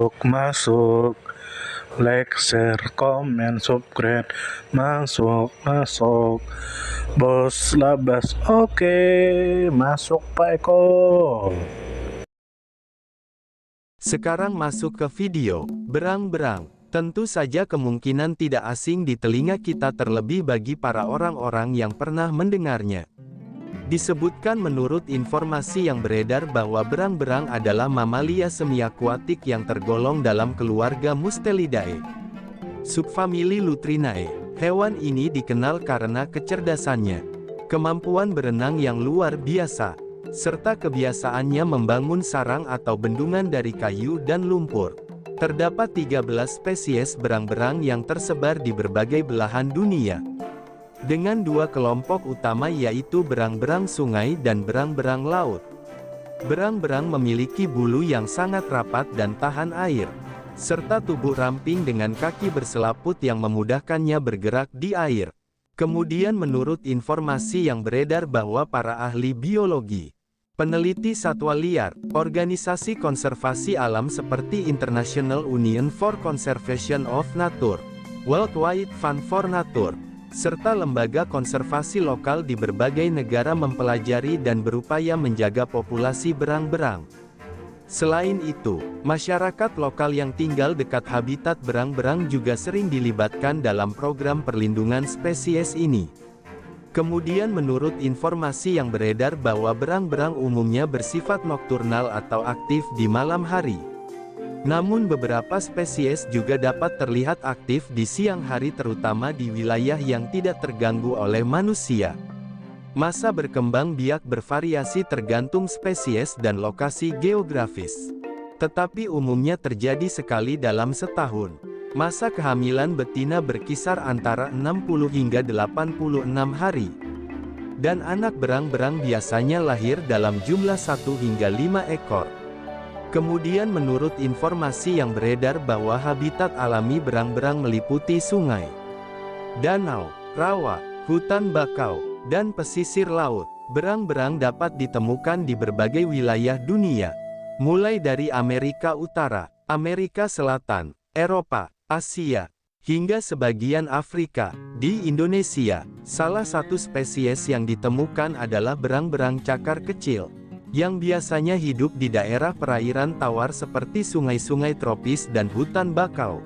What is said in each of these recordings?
Masuk, like, share, comment, subscribe, masuk, bos labas, oke, masuk Pak Eko. Sekarang masuk ke video, berang-berang. Tentu saja kemungkinan tidak asing di telinga kita terlebih bagi para orang-orang yang pernah mendengarnya. Disebutkan menurut informasi yang beredar bahwa berang-berang adalah mamalia semi-akuatik yang tergolong dalam keluarga Mustelidae. Subfamili Lutrinae. Hewan ini dikenal karena kecerdasannya, kemampuan berenang yang luar biasa, serta kebiasaannya membangun sarang atau bendungan dari kayu dan lumpur. Terdapat 13 spesies berang-berang yang tersebar di berbagai belahan dunia, dengan dua kelompok utama yaitu berang-berang sungai dan berang-berang laut. Berang-berang memiliki bulu yang sangat rapat dan tahan air, serta tubuh ramping dengan kaki berselaput yang memudahkannya bergerak di air. Kemudian menurut informasi yang beredar bahwa para ahli biologi, peneliti satwa liar, organisasi konservasi alam seperti International Union for Conservation of Nature, Worldwide Fund for Nature, serta lembaga konservasi lokal di berbagai negara mempelajari dan berupaya menjaga populasi berang-berang. Selain itu, masyarakat lokal yang tinggal dekat habitat berang-berang juga sering dilibatkan dalam program perlindungan spesies ini. Kemudian menurut informasi yang beredar bahwa berang-berang umumnya bersifat nokturnal atau aktif di malam hari. Namun beberapa spesies juga dapat terlihat aktif di siang hari terutama di wilayah yang tidak terganggu oleh manusia. Masa berkembang biak bervariasi tergantung spesies dan lokasi geografis, tetapi umumnya terjadi sekali dalam setahun. Masa kehamilan betina berkisar antara 60 hingga 86 hari. Dan anak berang-berang biasanya lahir dalam jumlah 1 hingga 5 ekor. Kemudian menurut informasi yang beredar bahwa habitat alami berang-berang meliputi sungai, danau, rawa, hutan bakau, dan pesisir laut. Berang-berang dapat ditemukan di berbagai wilayah dunia, mulai dari Amerika Utara, Amerika Selatan, Eropa, Asia, hingga sebagian Afrika. Di Indonesia, salah satu spesies yang ditemukan adalah berang-berang cakar kecil, yang biasanya hidup di daerah perairan tawar seperti sungai-sungai tropis dan hutan bakau.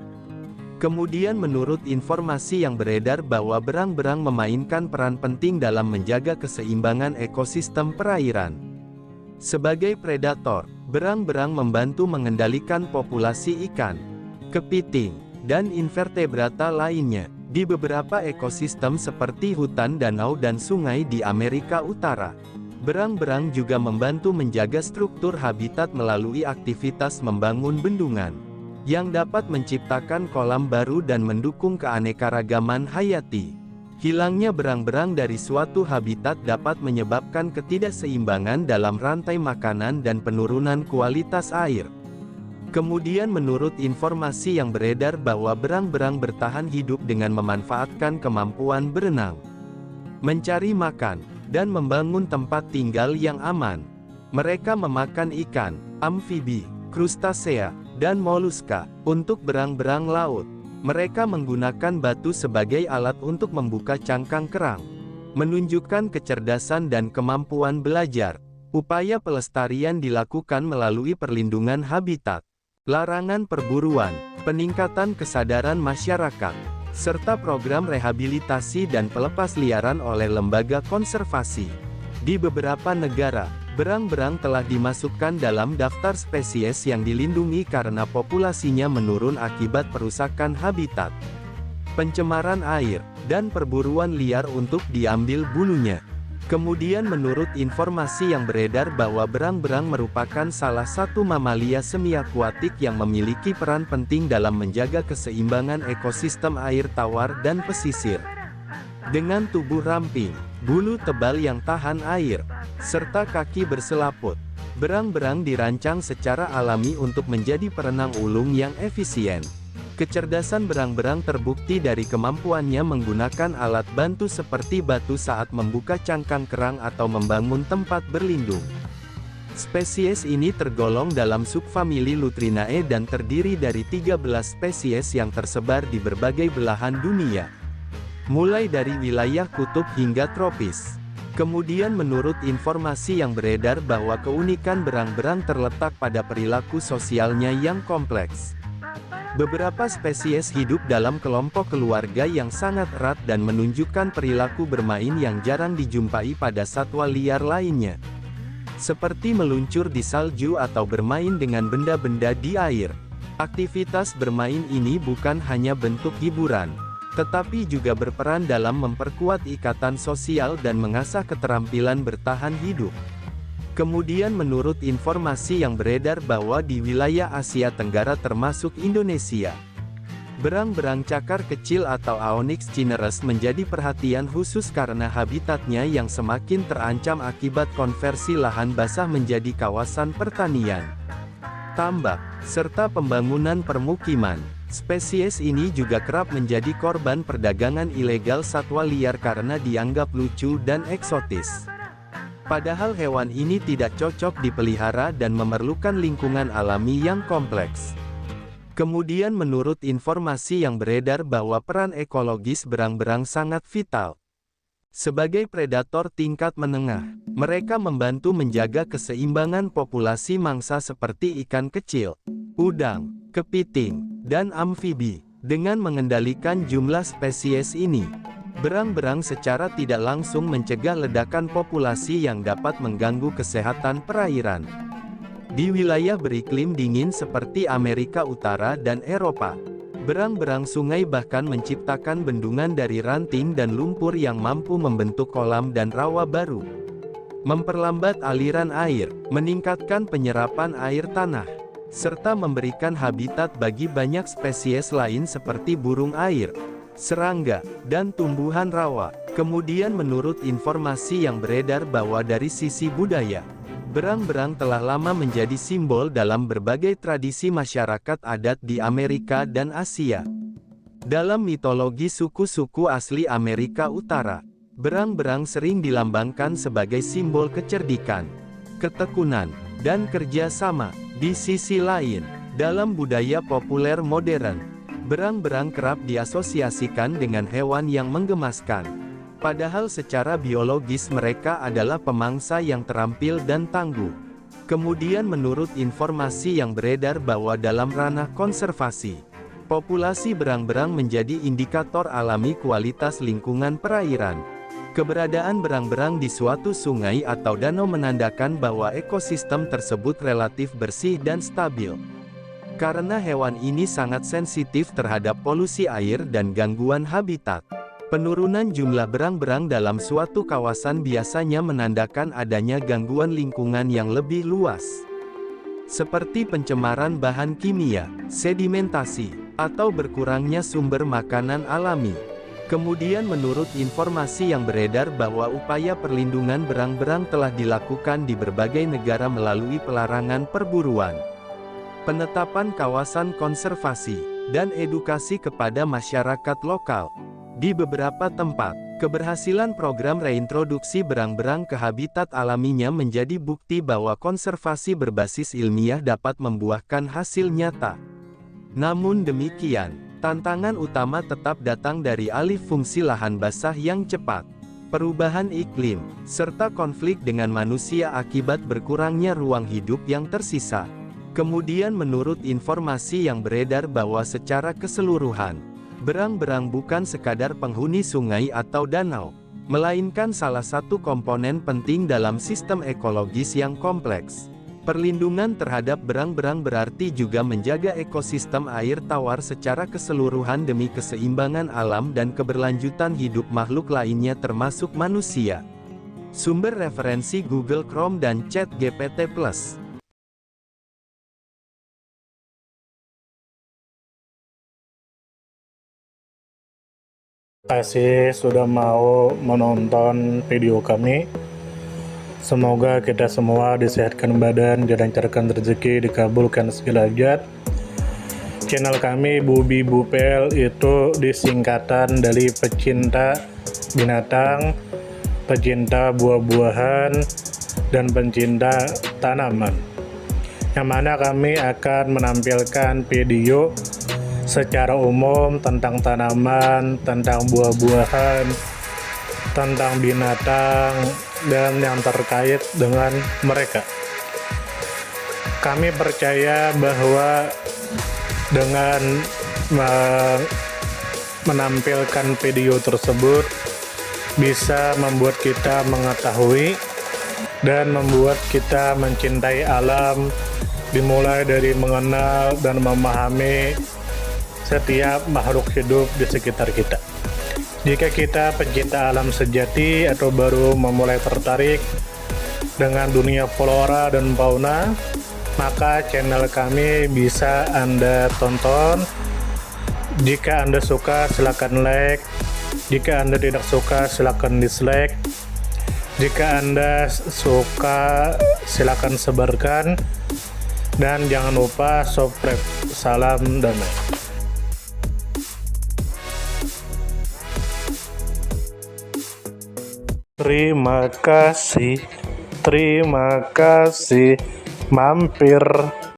Kemudian menurut informasi yang beredar bahwa berang-berang memainkan peran penting dalam menjaga keseimbangan ekosistem perairan. Sebagai predator, berang-berang membantu mengendalikan populasi ikan, kepiting, dan invertebrata lainnya di beberapa ekosistem seperti hutan danau dan sungai di Amerika Utara. Berang-berang juga membantu menjaga struktur habitat melalui aktivitas membangun bendungan, yang dapat menciptakan kolam baru dan mendukung keanekaragaman hayati. Hilangnya berang-berang dari suatu habitat dapat menyebabkan ketidakseimbangan dalam rantai makanan dan penurunan kualitas air. Kemudian menurut informasi yang beredar bahwa berang-berang bertahan hidup dengan memanfaatkan kemampuan berenang, mencari makan, dan membangun tempat tinggal yang aman. Mereka memakan ikan, amfibi, krustasea, dan moluska. Untuk berang-berang laut, mereka menggunakan batu sebagai alat untuk membuka cangkang kerang, menunjukkan kecerdasan dan kemampuan belajar. Upaya pelestarian dilakukan melalui perlindungan habitat, larangan perburuan, peningkatan kesadaran masyarakat, serta program rehabilitasi dan pelepasliaran oleh lembaga konservasi. Di beberapa negara, berang-berang telah dimasukkan dalam daftar spesies yang dilindungi karena populasinya menurun akibat perusakan habitat, pencemaran air, dan perburuan liar untuk diambil bulunya. Kemudian menurut informasi yang beredar bahwa berang-berang merupakan salah satu mamalia semi-akuatik yang memiliki peran penting dalam menjaga keseimbangan ekosistem air tawar dan pesisir. Dengan tubuh ramping, bulu tebal yang tahan air, serta kaki berselaput, berang-berang dirancang secara alami untuk menjadi perenang ulung yang efisien. Kecerdasan berang-berang terbukti dari kemampuannya menggunakan alat bantu seperti batu saat membuka cangkang kerang atau membangun tempat berlindung. Spesies ini tergolong dalam subfamili Lutrinae dan terdiri dari 13 spesies yang tersebar di berbagai belahan dunia. Mulai dari wilayah kutub hingga tropis. Kemudian menurut informasi yang beredar bahwa keunikan berang-berang terletak pada perilaku sosialnya yang kompleks. Beberapa spesies hidup dalam kelompok keluarga yang sangat erat dan menunjukkan perilaku bermain yang jarang dijumpai pada satwa liar lainnya. Seperti meluncur di salju atau bermain dengan benda-benda di air. Aktivitas bermain ini bukan hanya bentuk hiburan, tetapi juga berperan dalam memperkuat ikatan sosial dan mengasah keterampilan bertahan hidup. Kemudian menurut informasi yang beredar bahwa di wilayah Asia Tenggara termasuk Indonesia, berang-berang cakar kecil atau Aonyx cineres menjadi perhatian khusus karena habitatnya yang semakin terancam akibat konversi lahan basah menjadi kawasan pertanian, tambak, serta pembangunan permukiman. Spesies ini juga kerap menjadi korban perdagangan ilegal satwa liar karena dianggap lucu dan eksotis. Padahal hewan ini tidak cocok dipelihara dan memerlukan lingkungan alami yang kompleks. Kemudian menurut informasi yang beredar bahwa peran ekologis berang-berang sangat vital. Sebagai predator tingkat menengah, mereka membantu menjaga keseimbangan populasi mangsa seperti ikan kecil, udang, kepiting, dan amfibi. Dengan mengendalikan jumlah spesies ini, berang-berang secara tidak langsung mencegah ledakan populasi yang dapat mengganggu kesehatan perairan. Di wilayah beriklim dingin seperti Amerika Utara dan Eropa, berang-berang sungai bahkan menciptakan bendungan dari ranting dan lumpur yang mampu membentuk kolam dan rawa baru. Memperlambat aliran air, meningkatkan penyerapan air tanah, serta memberikan habitat bagi banyak spesies lain seperti burung air, serangga, dan tumbuhan rawa. Kemudian menurut informasi yang beredar bahwa dari sisi budaya, berang-berang telah lama menjadi simbol dalam berbagai tradisi masyarakat adat di Amerika dan Asia. Dalam mitologi suku-suku asli Amerika Utara, berang-berang sering dilambangkan sebagai simbol kecerdikan, ketekunan, dan kerja sama. Di sisi lain, dalam budaya populer modern, berang-berang kerap diasosiasikan dengan hewan yang menggemaskan. Padahal secara biologis mereka adalah pemangsa yang terampil dan tangguh. Kemudian menurut informasi yang beredar bahwa dalam ranah konservasi, populasi berang-berang menjadi indikator alami kualitas lingkungan perairan. Keberadaan berang-berang di suatu sungai atau danau menandakan bahwa ekosistem tersebut relatif bersih dan stabil. Karena hewan ini sangat sensitif terhadap polusi air dan gangguan habitat, penurunan jumlah berang-berang dalam suatu kawasan biasanya menandakan adanya gangguan lingkungan yang lebih luas. Seperti pencemaran bahan kimia, sedimentasi, atau berkurangnya sumber makanan alami. Kemudian menurut informasi yang beredar bahwa upaya perlindungan berang-berang telah dilakukan di berbagai negara melalui pelarangan perburuan, penetapan kawasan konservasi, dan edukasi kepada masyarakat lokal. Di beberapa tempat, keberhasilan program reintroduksi berang-berang ke habitat alaminya menjadi bukti bahwa konservasi berbasis ilmiah dapat membuahkan hasil nyata. Namun demikian, tantangan utama tetap datang dari alih fungsi lahan basah yang cepat, perubahan iklim, serta konflik dengan manusia akibat berkurangnya ruang hidup yang tersisa. Kemudian menurut informasi yang beredar bahwa secara keseluruhan, berang-berang bukan sekadar penghuni sungai atau danau, melainkan salah satu komponen penting dalam sistem ekologis yang kompleks. Perlindungan terhadap berang-berang berarti juga menjaga ekosistem air tawar secara keseluruhan demi keseimbangan alam dan keberlanjutan hidup makhluk lainnya termasuk manusia. Sumber referensi Google Chrome dan ChatGPT+. Terima kasih sudah mau menonton video kami. Semoga kita semua disehatkan badan, dilancarkan rezeki, dikabulkan segala hajat. Channel kami Bubi Bupel itu disingkatan dari pecinta binatang, pecinta buah-buahan, dan pencinta tanaman, yang mana kami akan menampilkan video secara umum tentang tanaman, tentang buah-buahan, tentang binatang, dan yang terkait dengan mereka. Kami percaya bahwa dengan menampilkan video tersebut bisa membuat kita mengetahui dan membuat kita mencintai alam, dimulai dari mengenal dan memahami setiap makhluk hidup di sekitar kita. Jika kita pencinta alam sejati atau baru memulai tertarik dengan dunia flora dan fauna, maka channel kami bisa Anda tonton. Jika Anda suka, silakan like. Jika Anda tidak suka, silakan dislike. Jika Anda suka, silakan sebarkan. Dan jangan lupa subscribe. Salam damai. Terima kasih mampir.